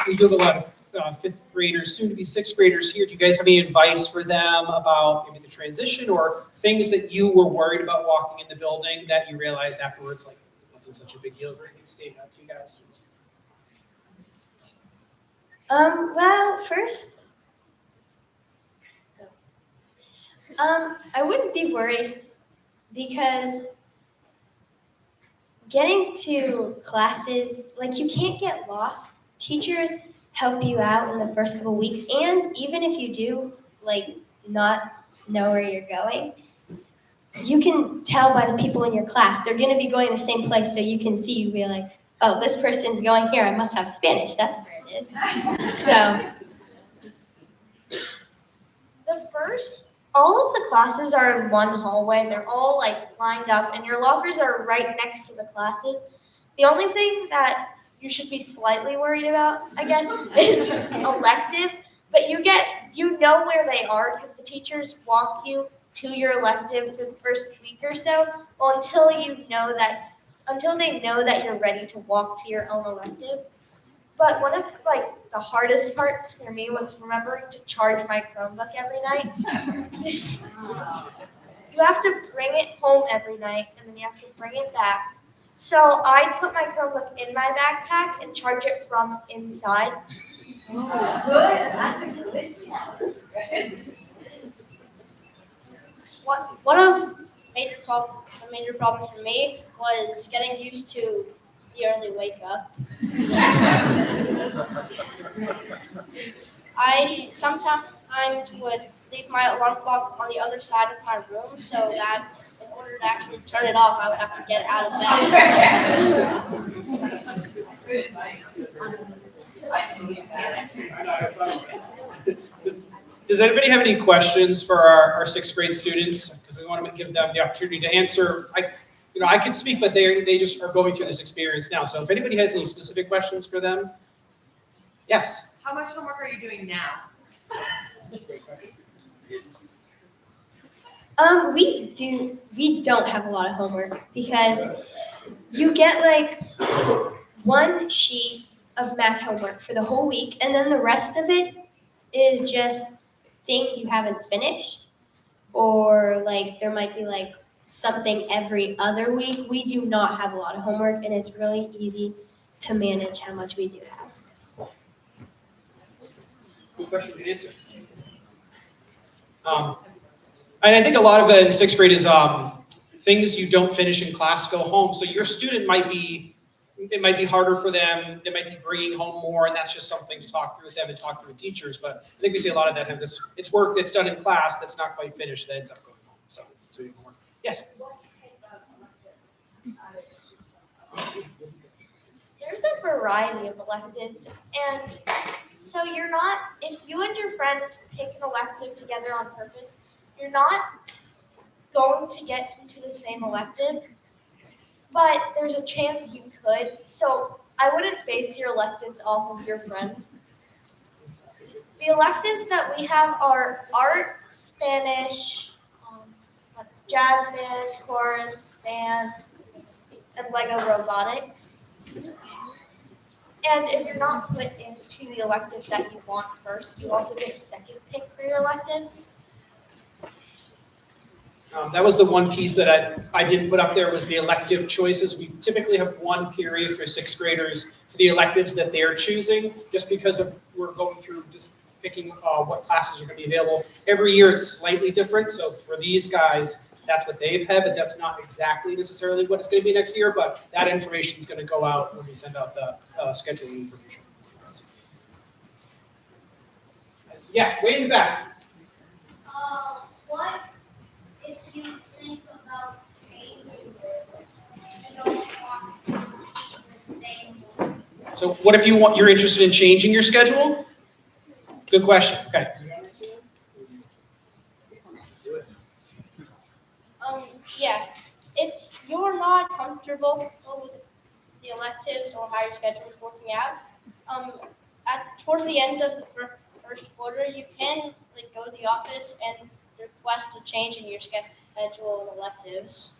We do have a lot of 5th graders, soon to be 6th graders here. Do you guys have any advice for them about maybe the transition or things that you were worried about walking in the building that you realized afterwards, like it wasn't such a big deal? Is there anything standing out to you guys? Well, first, I wouldn't be worried because getting to classes, like you can't get lost. Teachers help you out in the first couple weeks, and even if you do, like, not know where you're going, you can tell by the people in your class. They're going to be going the same place, so you can see, you be like, oh, this person's going here, I must have Spanish, that's where it is. So, all of the classes are in one hallway. They're all like lined up and your lockers are right next to the classes. The only thing that you should be slightly worried about, I guess, is electives, but you know where they are because the teachers walk you to your elective for the first week or so, until they know that you're ready to walk to your own elective. But one of the hardest parts for me was remembering to charge my Chromebook every night. You have to bring it home every night, and then you have to bring it back. So I'd put my Chromebook in my backpack and charge it from inside. Oh, good. That's a good tip. One of the major problems for me was getting used to the early wake up. I sometimes would leave my alarm clock on the other side of my room so that in order to actually turn it off, I would have to get out of bed. Does anybody have any questions for our sixth grade students? Because we want to give them the opportunity to answer. I could speak, but they just are going through this experience now. So if anybody has any specific questions for them, yes. How much homework are you doing now? We don't have a lot of homework because you get like one sheet of math homework for the whole week, and then the rest of it is just things you haven't finished, or like there might be like something every other week. We do not have a lot of homework, and it's really easy to manage how much we do have. Good question to answer. And I think a lot of it in sixth grade is things you don't finish in class go home. So your student it might be harder for them. They might be bringing home more, and that's just something to talk through with them and talk through with teachers. But I think we see a lot of that times it's work that's done in class that's not quite finished that ends up going home. So you can work. Yes. There's a variety of electives, and so if you and your friend pick an elective together on purpose, you're not going to get into the same elective, but there's a chance you could. So I wouldn't base your electives off of your friends. The electives that we have are art, Spanish, jazz band, chorus, band, and Lego robotics. And if you're not put into the elective that you want first, you also get a second pick for your electives. That was the one piece that I didn't put up there was the elective choices. We typically have one period for sixth graders for the electives that they're choosing, just because we're going through just picking what classes are going to be available. Every year it's slightly different. So for these guys, that's what they've had, but that's not exactly necessarily what it's going to be next year. But that information is going to go out when we send out the scheduling information. Yeah, way in the back. What if you think about changing and don't want to keep the same? So what if you're interested in changing your schedule? Good question. Okay. Yeah, if you're not comfortable with the electives or how your schedule is working out, towards the end of the first quarter, you can go to the office and request a change in your schedule and electives.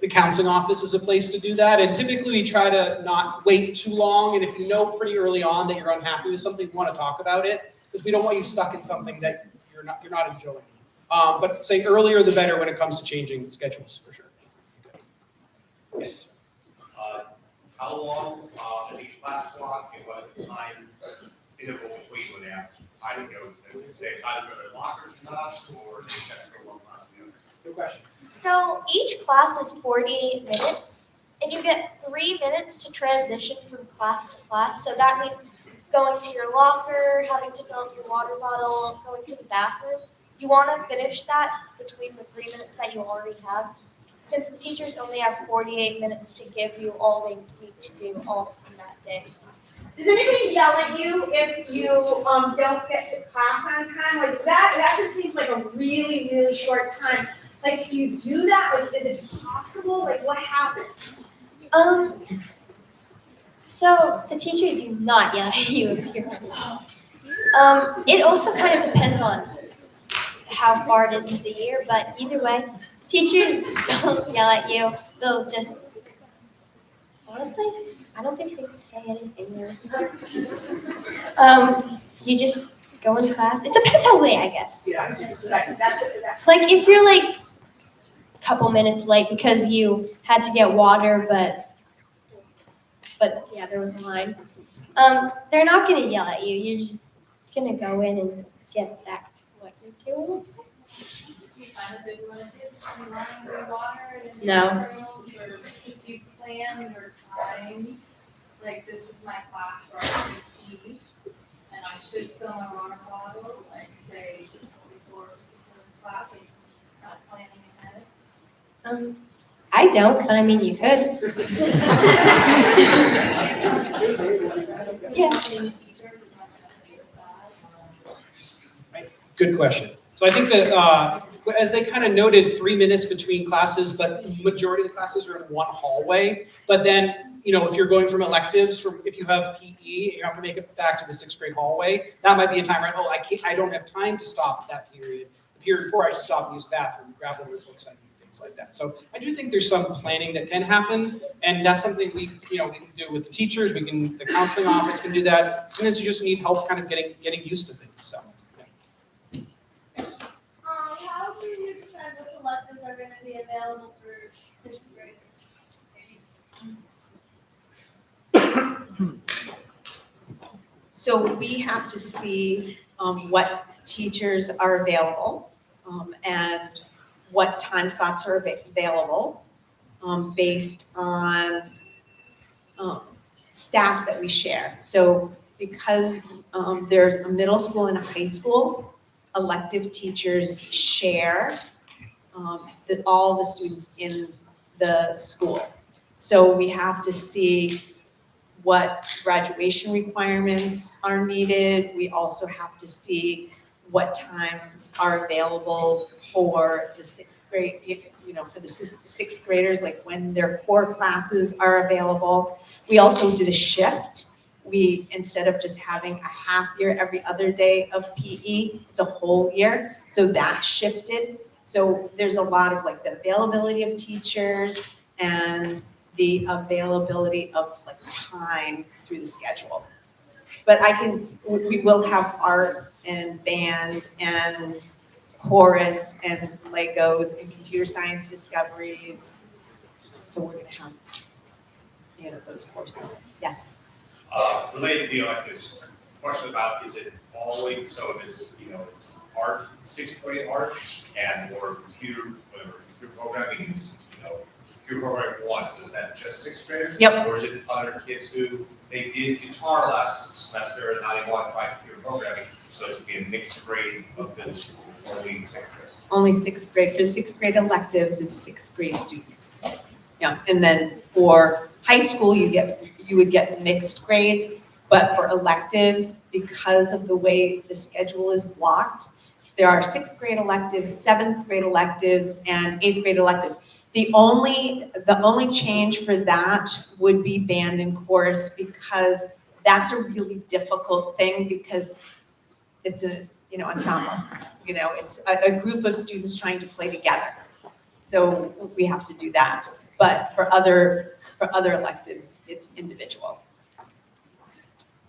The counseling office is a place to do that, and typically we try to not wait too long. And if you know pretty early on that you're unhappy with something, you want to talk about it, because we don't want you stuck in something that you're not enjoying. But say earlier the better when it comes to changing schedules, for sure. Yes. How long in each class block and what is the time interval between when they have time to go? They time to go to their lockers class, or they just go one class to the other? Good question. So each class is 48 minutes, and you get 3 minutes to transition from class to class. So that means going to your locker, having to fill up your water bottle, going to the bathroom. You want to finish that between the 3 minutes that you already have, since the teachers only have 48 minutes to give you all they need to do all in that day. Does anybody yell at you if you don't get to class on time? Like that just seems like a really, really short time. Like, do you do that? Like, is it possible? Like, what happened? So the teachers do not yell at you if you're it also kind of depends on how far it is into the year, but either way, teachers don't yell at you. They'll just, honestly, I don't think they say anything there. You just go in class. It depends how late, I guess. Yeah, that's Like if you're like a couple minutes late because you had to get water, but yeah, there was a line. They're not gonna yell at you. You're just gonna go in and get back to what you're doing. Do you find a big benefit from running your water and No. or do you plan your time like, this is my class where I should be, and I should fill my water bottle, like, say, before a particular class, and not planning ahead? I don't, but I mean, you could. Yeah. Any teacher who's not gonna be your side, Good question. So I think that, as they kind of noted, 3 minutes between classes, but majority of the classes are in one hallway. But then, if you're going from electives, if you have PE, you have to make it back to the 6th grade hallway, that might be a time, right? Oh, I don't have time to stop at that period. The period before, I should stop and use the bathroom, grab one of the books I need, things like that. So I do think there's some planning that can happen, and that's something we can do with the teachers. The counseling office can do that. Sometimes you just need help kind of getting used to things, so. Yeah. Yes. How do you decide which electives are gonna be available for 6th graders? So we have to see what teachers are available and what time slots are available based on staff that we share. So because there's a middle school and a high school, elective teachers share all the students in the school. So we have to see what graduation requirements are needed. We also have to see what times are available for the 6th grade, for the 6th graders, like when their core classes are available. We also did a shift. Instead of just having a half year every other day of PE, it's a whole year. So that shifted. So there's a lot of the availability of teachers and the availability of time through the schedule. But we will have art and band and chorus and Legos and computer science discoveries. So we're gonna have, those courses. Yes. Related to the electives, question about, is it always, so if it's, it's art, 6th grade art, or computer programming is, computer programming 1, so is that just 6th graders? Yep. Or is it other kids who, they did guitar last semester, and now they want to try computer programming, so it's be a mixed grade of middle school, only 6th grade? Only 6th grade. For the 6th grade electives, it's 6th grade students. Yeah, and then for high school, you would get mixed grades, but for electives, because of the way the schedule is blocked, there are 6th grade electives, 7th grade electives, and 8th grade electives. The only change for that would be band and chorus, because that's a really difficult thing, because it's ensemble. It's a group of students trying to play together. So we have to do that. But for other electives, it's individual.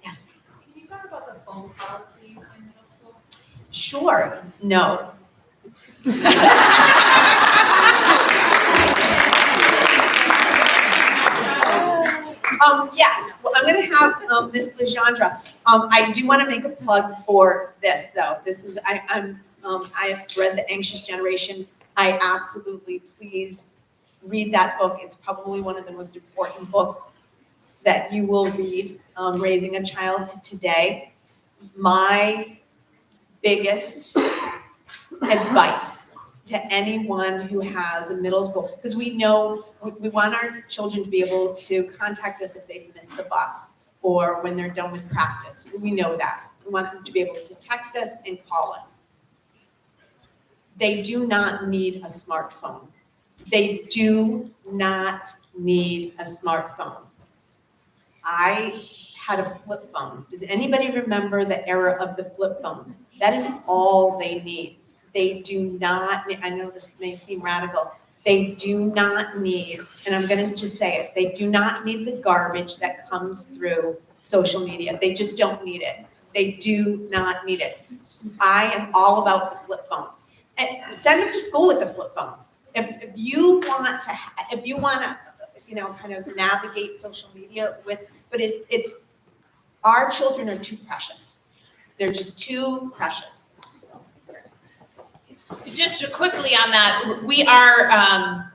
Yes. Can you talk about the phone policy in middle school? Sure. No. Yes, well, I'm going to have Ms. Legendre. I do want to make a plug for this, though. I have read The Anxious Generation. I absolutely, please read that book. It's probably one of the most important books that you will read, raising a child to today. My biggest advice to anyone who has a middle school, because we know we want our children to be able to contact us if they've missed the bus or when they're done with practice. We know that. We want them to be able to text us and call us. They do not need a smartphone. They do not need a smartphone. I had a flip phone. Does anybody remember the era of the flip phones? That is all they need. They do not, I know this may seem radical, they do not need, and I'm gonna just say it, they do not need the garbage that comes through social media. They just don't need it. They do not need it. I am all about the flip phones. And send them to school with the flip phones. If you want to, kind of navigate social media with, but it's, our children are too precious. They're just too precious. Just quickly on that, we are,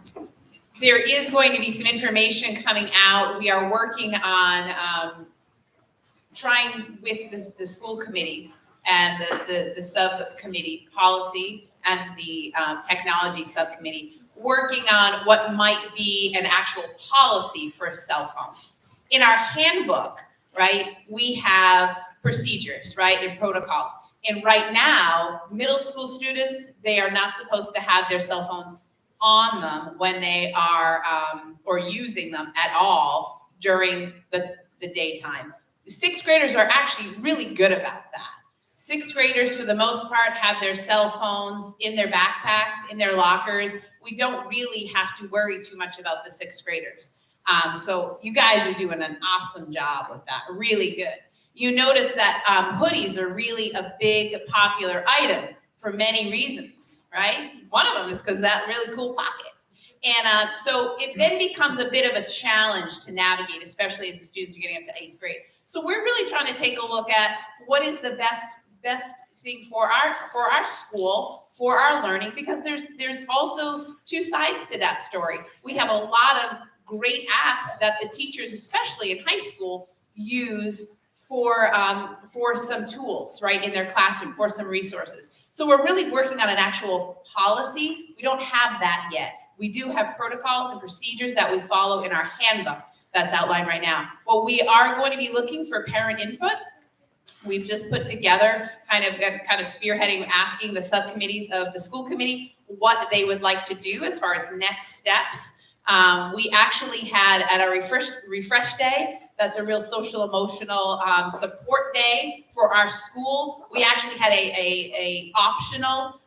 there is going to be some information coming out. We are working on trying with the school committees and the subcommittee policy and the technology subcommittee, working on what might be an actual policy for cell phones. In our handbook, right, we have procedures, right, and protocols. And right now, middle school students, they are not supposed to have their cell phones on them when they are, or using them at all during the daytime. Sixth graders are actually really good about that. Sixth graders, for the most part, have their cell phones in their backpacks, in their lockers. We don't really have to worry too much about the sixth graders. So you guys are doing an awesome job with that, really good. You notice that hoodies are really a big popular item for many reasons, right? One of them is because that really cool pocket. And so it then becomes a bit of a challenge to navigate, especially as the students are getting up to 8th grade. So we're really trying to take a look at what is the best thing for our school, for our learning, because there's also two sides to that story. We have a lot of great apps that the teachers, especially in high school, use for some tools, right, in their classroom, for some resources. So we're really working on an actual policy. We don't have that yet. We do have protocols and procedures that we follow in our handbook that's outlined right now. Well, we are going to be looking for parent input. We've just put together kind of spearheading, asking the subcommittees of the school committee what they would like to do as far as next steps. We actually had at our refresh day, that's a real social emotional support day for our school. We actually had a optional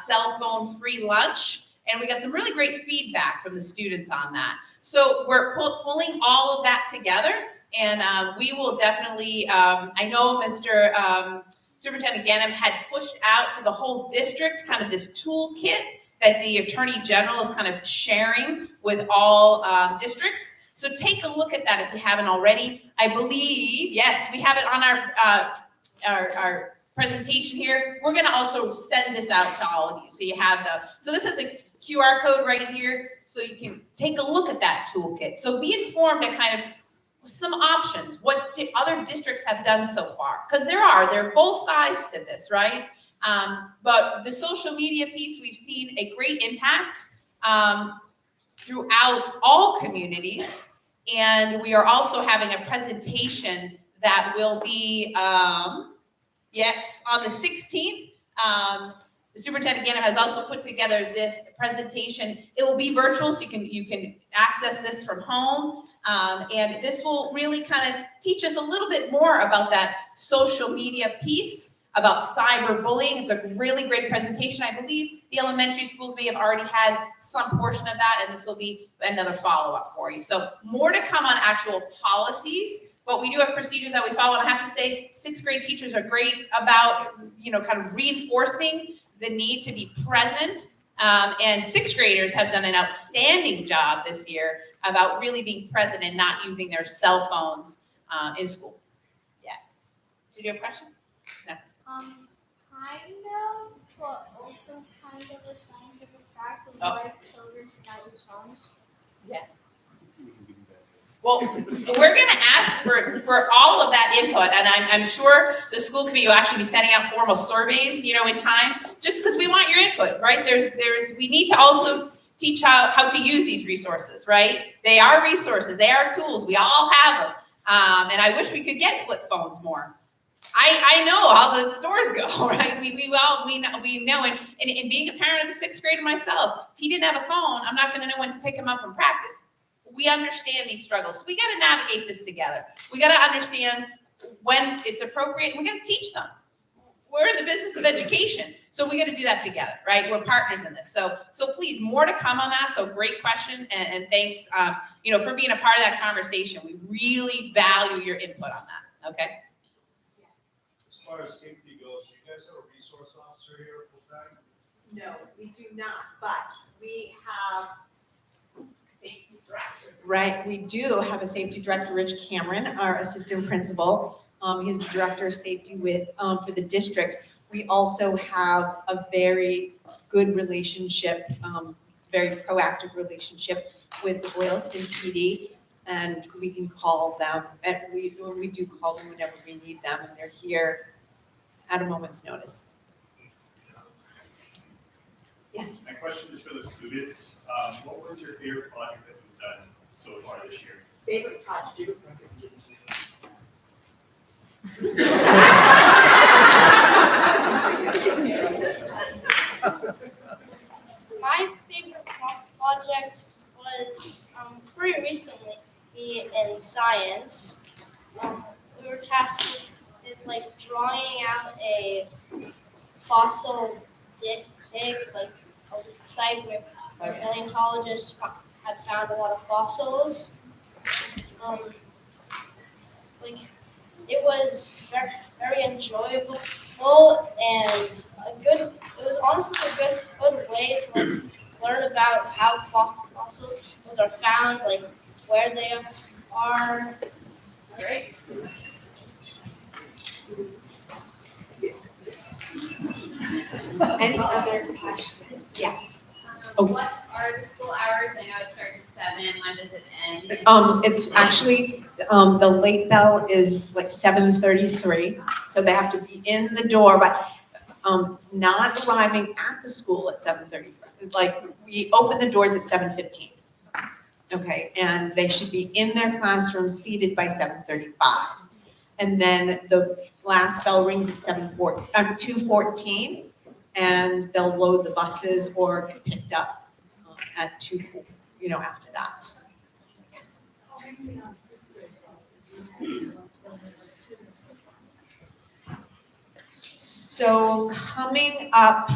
cell phone free lunch, and we got some really great feedback from the students on that. So we're pulling all of that together, and we will definitely, I know Mr. Superintendent Ganem had pushed out to the whole district kind of this toolkit that the Attorney General is kind of sharing with all districts. So take a look at that if you haven't already. I believe, yes, we have it on our presentation here. We're gonna also send this out to all of you. So you have so this is a QR code right here, so you can take a look at that toolkit. So be informed of kind of some options, what other districts have done so far. Because there are both sides to this, right? But the social media piece, we've seen a great impact throughout all communities. And we are also having a presentation that will be, yes, on the 16th. The superintendent again has also put together this presentation. It will be virtual, so you can access this from home. And this will really kind of teach us a little bit more about that social media piece, about cyberbullying. It's a really great presentation. I believe the elementary schools may have already had some portion of that, and this will be another follow-up for you. So more to come on actual policies, but we do have procedures that we follow. And I have to say, 6th grade teachers are great about, kind of reinforcing the need to be present. And 6th graders have done an outstanding job this year about really being present and not using their cell phones in school. Yeah. Did you have a question? No. Kind of, but also kind of a scientific fact of why children should not use phones. Well, we're going to ask for all of that input, and I'm sure the school committee will actually be sending out formal surveys, in time, just because we want your input, right? We need to also teach how to use these resources, right? They are resources, they are tools, we all have them, and I wish we could get flip phones more. I know how the stores go, right? We know, and being a parent of a 6th grader myself, if he didn't have a phone, I'm not going to know when to pick him up from practice. We understand these struggles. So we got to navigate this together. We got to understand when it's appropriate, and we got to teach them. We're in the business of education, so we got to do that together, right? We're partners in this. So please, more to come on that. So great question, and thanks, for being a part of that conversation. We really value your input on that. Okay. As far as safety goes, do you guys have a resource officer here full time? No, we do not, but we have Safety director. Right, we do have a safety director, Rich Cameron, our assistant principal. He's the director of safety for the district. We also have a very good relationship very proactive relationship with the Boylston PD, and we can call them, and we do call them whenever we need them, and they're here at a moment's notice. Yes? My question is for the students. What was your favorite project that you've done so far this year? Favorite project? My favorite project was pretty recently in science. We were tasked with like drawing out a fossil dig, like a site where paleontologists had found a lot of fossils. Like it was very, very enjoyable and it was honestly a good way to like learn about how fossils are found, like where they are. Great. Any other questions? Yes. Oh. What are the school hours? I know it starts at 7, when does it end? It's actually, the late bell is like 7:33, so they have to be in the door, but, not arriving at the school at 7:30. Like, we open the doors at 7:15. Okay, and they should be in their classrooms seated by 7:35. And then the last bell rings at 2:14, and they'll load the buses or get picked up at 2:4, after that. Yes. So coming up,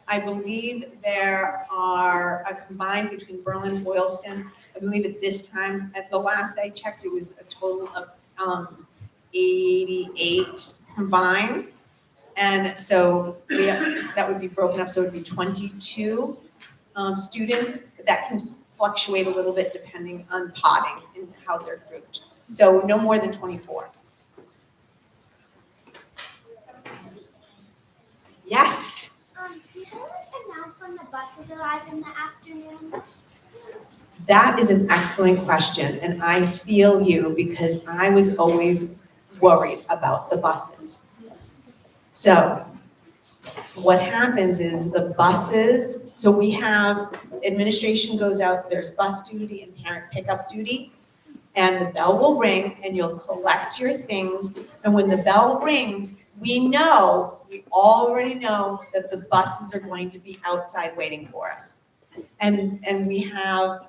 I believe there are a combined between Berlin and Boylston. I believe at this time, at the last I checked, it was a total of 88 combined. And so that would be broken up, so it would be 22 students. That can fluctuate a little bit depending on potting and how they're grouped. So no more than 24. Yes? Do you announce when the buses arrive in the afternoon? That is an excellent question, and I feel you because I was always worried about the buses. So what happens is the buses, so we have, administration goes out, there's bus duty and parent pickup duty, and the bell will ring and you'll collect your things, and when the bell rings, we already know that the buses are going to be outside waiting for us. And we have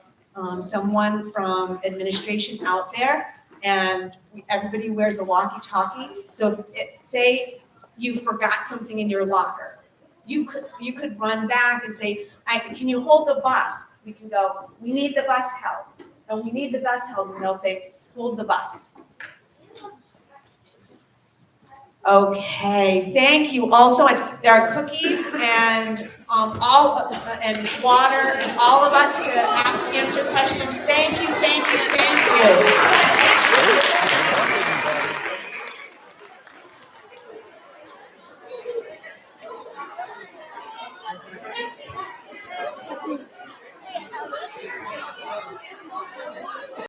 someone from administration out there, and everybody wears a walkie-talkie. So say you forgot something in your locker, you could run back and say, can you hold the bus? We can go, we need the bus held. And we need the bus held, and they'll say, hold the bus. Okay, thank you. Also, there are cookies and and water, and all of us to